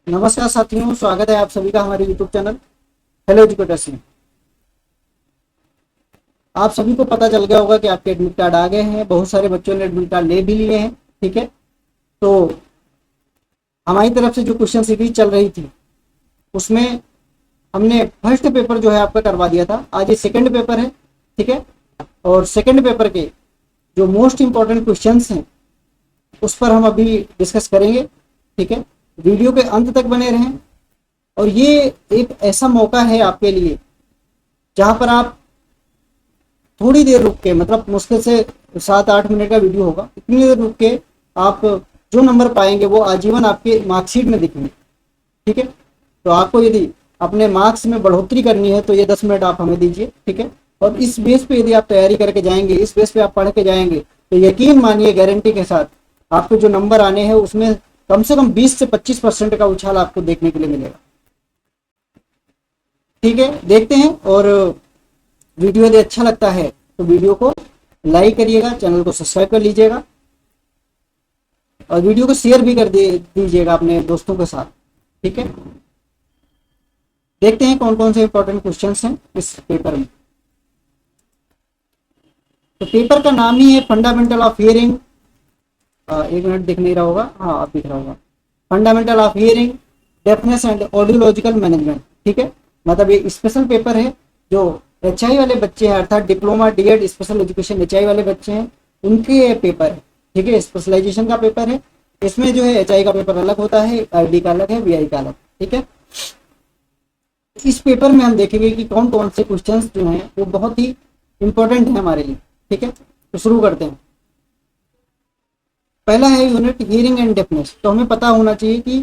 नमस्कार साथियों, स्वागत है आप सभी का हमारे यूट्यूब चैनल हेलो एजुकेटर्स में। आप सभी को पता चल गया होगा कि आपके एडमिट कार्ड आ गए हैं। बहुत सारे बच्चों ने एडमिट कार्ड ले भी लिए हैं। ठीक है, तो हमारी तरफ से जो क्वेश्चन सीरीज चल रही थी उसमें हमने फर्स्ट पेपर जो है आपका करवा दिया था। आज ये सेकंड पेपर है। ठीक है, और सेकंड पेपर के जो मोस्ट इंपॉर्टेंट क्वेश्चंस हैं उस पर हम अभी डिस्कस करेंगे। ठीक है, वीडियो के अंत तक बने रहें। और ये एक ऐसा मौका है आपके लिए जहां पर आप थोड़ी देर रुक के, मतलब मुश्किल से 7-8 मिनट का वीडियो होगा, इतनी देर रुक के आप जो नंबर पाएंगे वो आजीवन आपके मार्कशीट में दिखेंगे। ठीक है, तो आपको यदि अपने मार्क्स में बढ़ोतरी करनी है तो ये 10 मिनट आप हमें दीजिए। ठीक है, और इस बेस पे यदि आप तैयारी करके जाएंगे, इस बेस पे आप पढ़ के जाएंगे तो यकीन मानिए गारंटी के साथ आपको जो नंबर आने हैं उसमें कम से कम 20 से 25% का उछाल आपको देखने के लिए मिलेगा। ठीक है, देखते हैं। और वीडियो यदि अच्छा लगता है तो वीडियो को लाइक करिएगा, चैनल को सब्सक्राइब कर लीजिएगा और वीडियो को शेयर भी कर दीजिएगा अपने दोस्तों के साथ। ठीक है, देखते हैं कौन कौन से इंपॉर्टेंट क्वेश्चंस हैं इस पेपर में। तो पेपर का नाम ही है फंडामेंटल ऑफ हियरिंग। एक मिनट, दिख नहीं रहा होगा, हाँ अब दिख रहा होगा। Fundamental of hearing, deafness and audiological management. ठीक है, मतलब ये स्पेशल पेपर है जो एचआई वाले बच्चे हैं, अर्थात diploma DEd special education HI वाले बच्चे हैं, उनके ये पेपर है। ठीक है, स्पेशलाइजेशन का पेपर है। इसमें जो है एचआई का पेपर अलग होता है, आईडी का अलग है, वीआई का अलग। ठीक है, इस पेपर में हम देखेंगे कि कौन कौन से क्वेश्चंस जो हैं वो बहुत ही इंपॉर्टेंट है हमारे लिए। ठीक है, तो शुरू करते हैं। पहला है यूनिट हियरिंग एंड डेफनेस। तो हमें पता होना चाहिए कि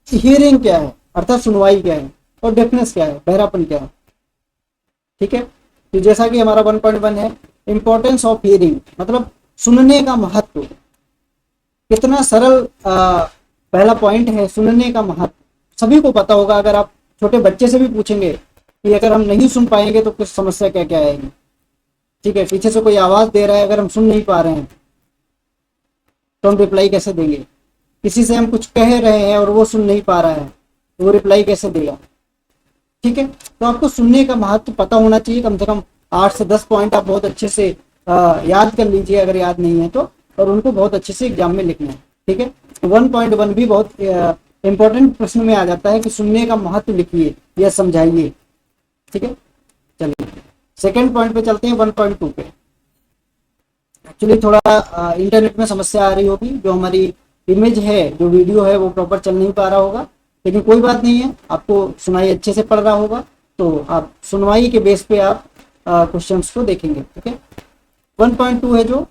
हियरिंग क्या है, अर्थात सुनवाई क्या है, और डेफनेस क्या है, बहरापन क्या है। ठीक है, तो जैसा कि हमारा 1.1 है इंपॉर्टेंस ऑफ हियरिंग, मतलब सुनने का महत्व। कितना सरल पहला पॉइंट है, सुनने का महत्व। सभी को पता होगा। अगर आप छोटे बच्चे से भी पूछेंगे कि अगर हम नहीं सुन पाएंगे तो कुछ समस्या क्या क्या आएगी। ठीक है, पीछे से कोई आवाज दे रहा है, अगर हम सुन नहीं पा रहे हैं तो हम रिप्लाई कैसे देंगे। किसी से हम कुछ कह रहे हैं और वो सुन नहीं पा रहा है तो वो रिप्लाई कैसे देगा। ठीक है, तो आपको सुनने का महत्व पता होना चाहिए। कम से कम 8 से 10 पॉइंट आप बहुत अच्छे से याद कर लीजिए अगर याद नहीं है तो, और उनको बहुत अच्छे से एग्जाम में लिखना है। ठीक है, 1.1 भी बहुत इंपॉर्टेंट प्रश्न में आ जाता है कि सुनने का महत्व लिखिए या समझाइए। ठीक है, चलिए सेकंड पॉइंट पे चलते हैं, 1.2 पे। एक्चुअली थोड़ा इंटरनेट में समस्या आ रही होगी, जो हमारी इमेज है, जो वीडियो है वो प्रॉपर चल नहीं पा रहा होगा, लेकिन कोई बात नहीं है। आपको सुनाई अच्छे से पड़ रहा होगा तो आप सुनवाई के बेस पे आप क्वेश्चंस को देखेंगे। ठीक है, 1.2 है जो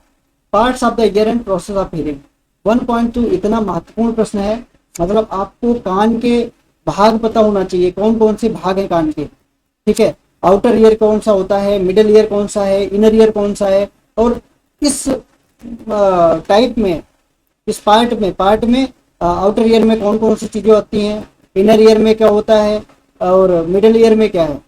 parts of the year and process of hearing. 1.2 इतना महत्वपूर्ण प्रश्न है, मतलब आपको कान के भाग पता होना चाहिए, कौन कौन से भाग हैं कान के। ठीक है, आउटर ईयर कौन सा होता है, मिडल ईयर कौन सा है, इनर ईयर कौन सा है, और इस टाइप में, इस पार्ट में आउटर ईयर में कौन कौन सी चीजें होती हैं, इनर ईयर में क्या होता है, और मिडल ईयर में क्या है।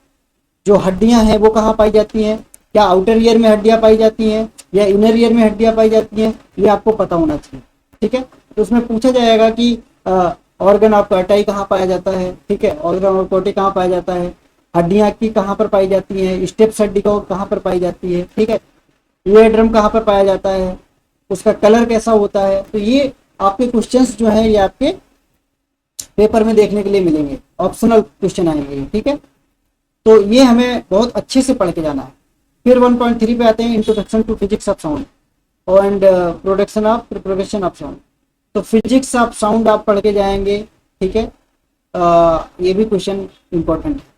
जो हड्डियां हैं वो कहाँ पाई जाती हैं, क्या आउटर ईयर में हड्डियां पाई जाती हैं या इनर ईयर में हड्डियां पाई जाती हैं, ये आपको पता होना चाहिए। ठीक है, तो उसमें पूछा जाएगा कि ऑर्गन ऑफ कर्टाई कहाँ पाया जाता है। ठीक है, ऑर्गन ऑफ कोर्टी कहाँ पाया जाता है, हड्डियां की कहाँ पर पाई जाती हैं, स्टेप्स हड्डी को कहाँ पर पाई जाती है। ठीक है, ईयर ड्रम कहाँ पर पाया जाता है, उसका कलर कैसा होता है। तो ये आपके क्वेश्चंस जो हैं ये आपके पेपर में देखने के लिए मिलेंगे, ऑप्शनल क्वेश्चन आएंगे। ठीक है, तो ये हमें बहुत अच्छे से पढ़ के जाना है। फिर 1.3 पे आते हैं, introduction to physics of sound and production of propagation of sound. तो फिजिक्स ऑफ साउंड आप पढ़ के जाएंगे। ठीक है, ये भी क्वेश्चन इंपॉर्टेंट है।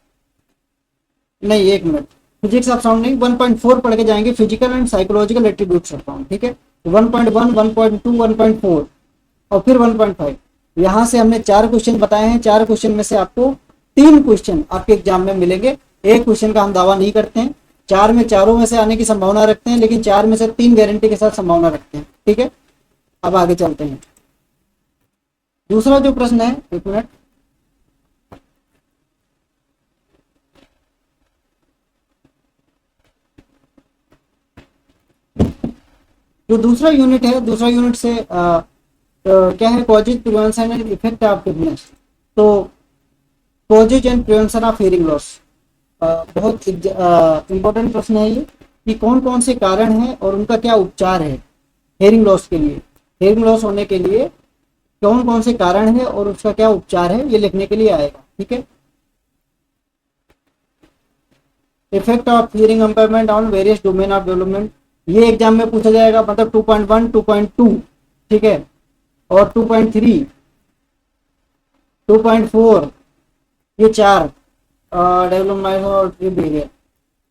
नहीं, एक मिनट, फिजिक्स ऑफ साउंड नहीं, 1.4 पढ़ के जाएंगे, physical and psychological attributes of sound. ठीक है, 1.1, 1.2, 1.4 और फिर 1.5। यहाँ से हमने 4 क्वेश्चन बताए हैं। 4 क्वेश्चन में से आपको 3 क्वेश्चन आपके एग्जाम में मिलेंगे। एक क्वेश्चन का हम दावा नहीं करते हैं, 4 में चारों में से आने की संभावना रखते हैं, लेकिन 4 में से 3 गारंटी के साथ संभावना रखते हैं। ठीक है, अब आगे चलते हैं। दूसरा जो प्रश्न है, एक मिनट, जो दूसरा यूनिट है, दूसरा यूनिट से क्या है, causes, prevention and effect of deafness. तो causes and prevention of hearing loss, बहुत इंपॉर्टेंट प्रश्न है ये कि कौन कौन से कारण हैं और उनका क्या उपचार है हेयरिंग लॉस के लिए। हेयरिंग लॉस होने के लिए कौन कौन से कारण है और उसका क्या उपचार है, ये लिखने के लिए आएगा। ठीक है, effect of hearing impairment on various domain of development, ये एग्जाम में पूछा जाएगा, मतलब 2.1 2.2, ठीक है, और 2.3 2.4, ये चार डेवलपमेंट और बिहेवियर।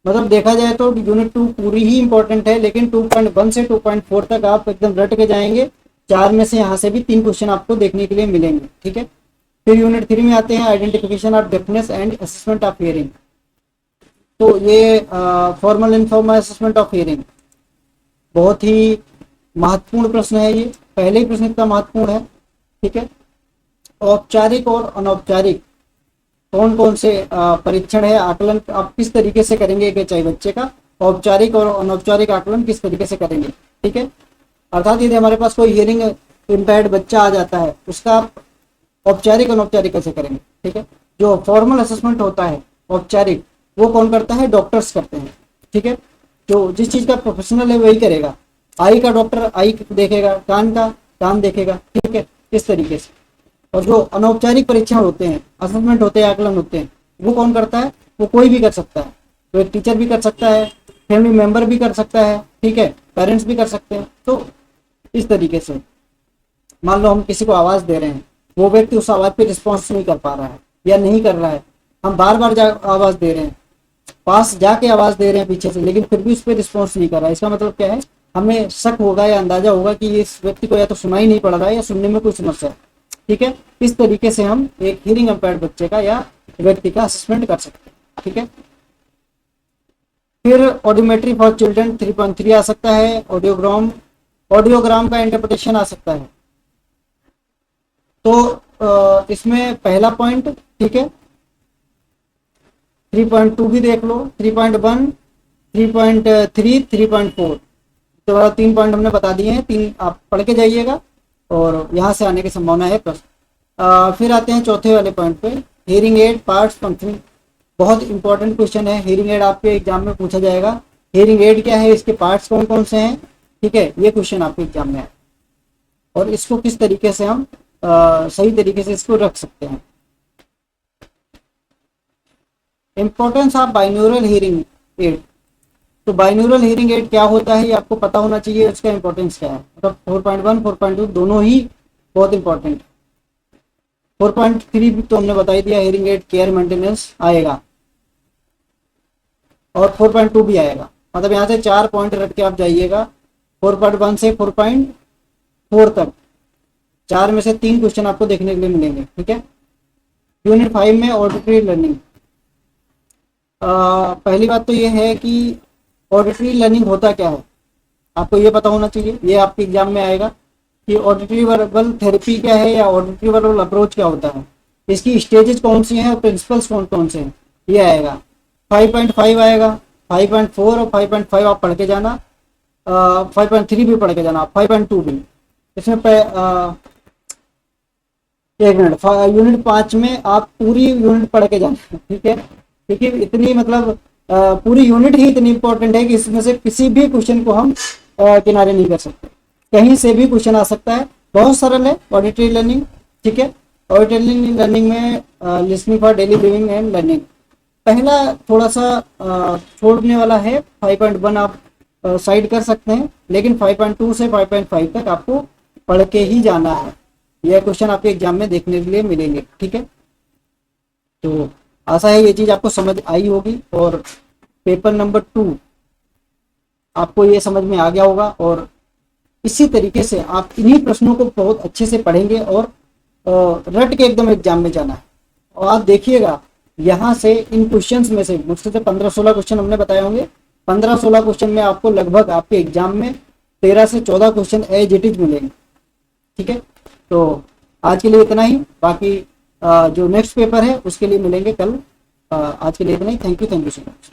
मतलब देखा जाए तो यूनिट 2 पूरी ही इंपॉर्टेंट है, लेकिन 2.1 से 2.4 तक आप एकदम रट के जाएंगे। चार में से यहाँ से भी 3 क्वेश्चन आपको देखने के लिए मिलेंगे। ठीक है, फिर यूनिट 3 में आते हैं identification of deafness and assessment of hearing. तो ये formal informal assessment of hearing बहुत ही महत्वपूर्ण प्रश्न है। ये पहले ही प्रश्न इतना महत्वपूर्ण है। ठीक है, औपचारिक और अनौपचारिक कौन कौन से परीक्षण है, आकलन आप किस तरीके से करेंगे एक एचआई बच्चे का, औपचारिक और अनौपचारिक आकलन किस तरीके से करेंगे। ठीक है, अर्थात यदि हमारे पास कोई हियरिंग इम्पेयर्ड बच्चा आ जाता है, उसका आप औपचारिक अनौपचारिक कैसे करेंगे। ठीक है, जो फॉर्मल असेसमेंट होता है औपचारिक, वो कौन करता है, डॉक्टर्स करते हैं। ठीक है, जो जिस चीज का प्रोफेशनल है वही करेगा। आई का डॉक्टर आई देखेगा, कान का कान देखेगा। ठीक है, इस तरीके से। और जो अनौपचारिक परीक्षण होते हैं, असेसमेंट होते हैं, आकलन होते हैं, वो कौन करता है, वो कोई भी कर सकता है। तो एक टीचर भी कर सकता है, फैमिली मेंबर भी कर सकता है, ठीक है, पेरेंट्स भी कर सकते हैं। तो इस तरीके से मान लो हम किसी को आवाज दे रहे हैं, वो व्यक्ति उस आवाज पे रिस्पॉन्स नहीं कर पा रहा है या नहीं कर रहा है, हम बार बार आवाज दे रहे हैं, पास जाके आवाज दे रहे हैं पीछे से, लेकिन फिर भी उस पर रिस्पॉन्स नहीं कर रहा है, इसका मतलब क्या है, हमें शक होगा या अंदाजा होगा कि इस व्यक्ति को या तो सुनाई नहीं पड़ रहा है या सुनने में कोई समस्या है। ठीक है, इस तरीके से हम एक हियरिंग इम्पेयर्ड बच्चे का या व्यक्ति का असेसमेंट कर सकते हैं। ठीक है, फिर ऑडियोमेट्री फॉर चिल्ड्रन 3.3 आ सकता है, ऑडियोग्राम का इंटरप्रिटेशन आ सकता है। तो इसमें पहला पॉइंट, ठीक है, 3.2 भी देख लो, 3.1 3.3 3.4, तो 3 पॉइंट हमने बता दिए हैं, 3 आप पढ़ के जाइएगा और यहाँ से आने की संभावना है प्रश्न। फिर आते हैं चौथे वाले पॉइंट पे, हियरिंग एड पार्ट्स फंक्शनिंग। बहुत इंपॉर्टेंट क्वेश्चन है, हियरिंग एड आपके एग्जाम में पूछा जाएगा। हियरिंग एड क्या है, इसके पार्ट्स कौन कौन से हैं। ठीक है, ये क्वेश्चन आपके एग्जाम में है और इसको किस तरीके से हम सही तरीके से इसको रख सकते हैं। Importance of binaural hearing aid, तो बाइनोरल हियरिंग एड क्या होता है ये आपको पता होना चाहिए, उसका इंपॉर्टेंस क्या है। मतलब 4.1 4.2 दोनों ही बहुत इंपॉर्टेंट। 4.3 भी तो हमने बता ही दिया, हियरिंग एड केयर मेंटेनेंस आएगा और 4.2 भी आएगा। मतलब यहाँ से 4 पॉइंट रख के आप जाइएगा 4.1 से 4.4 तक, 4 में से 3 क्वेश्चन आपको देखने के लिए मिलेंगे। ठीक है, यूनिट 5 में ऑडिटरी लर्निंग। पहली बात तो ये है कि ऑडिटरी लर्निंग होता क्या है, आपको ये पता होना चाहिए, ये आपके एग्जाम में आएगा कि ऑडिटरी वर्बल थेरेपी क्या है या ऑडिटरी वर्बल अप्रोच क्या होता है, इसकी स्टेजेस कौन सी हैं और प्रिंसिपल्स कौन कौन से हैं, ये आएगा। 5.5 आएगा, 5.4 और 5.5 आप पढ़ के जाना, 5.3 भी पढ़ के जाना, 5.2 भी। इसमें एक मिनट, यूनिट 5 में आप पूरी यूनिट पढ़ के जाना। ठीक है, ठीक है, इतनी मतलब पूरी यूनिट ही इतनी इंपॉर्टेंट है कि इसमें से किसी भी क्वेश्चन को हम किनारे नहीं कर सकते, कहीं से भी क्वेश्चन आ सकता है। बहुत सरल है ऑडिटरी लर्निंग। ठीक है, ऑडिटरी लर्निंग में listening for daily living and learning, पहला थोड़ा सा छोड़ने वाला है, 5.1 आप साइड कर सकते हैं, लेकिन 5.2 से 5.5 तक आपको पढ़ के ही जाना है। यह क्वेश्चन आपके एग्जाम में देखने के लिए मिलेंगे। ठीक है, तो आशा है ये चीज आपको समझ आई होगी और पेपर नंबर 2 आपको ये समझ में आ गया होगा और इसी तरीके से आप इन्हीं प्रश्नों को बहुत अच्छे से पढ़ेंगे और रट के एकदम एग्जाम में जाना है। और आप देखिएगा यहाँ से इन क्वेश्चंस में से मुझसे 15-16 क्वेश्चन हमने बताए होंगे, 15-16 क्वेश्चन में आपको लगभग आपके एग्जाम में 13 से 14 क्वेश्चन एज इट इज मिलेंगे। ठीक है, तो आज के लिए इतना ही, बाकी जो नेक्स्ट पेपर है उसके लिए मिलेंगे कल। आज के लिए इतना ही। Thank you so much.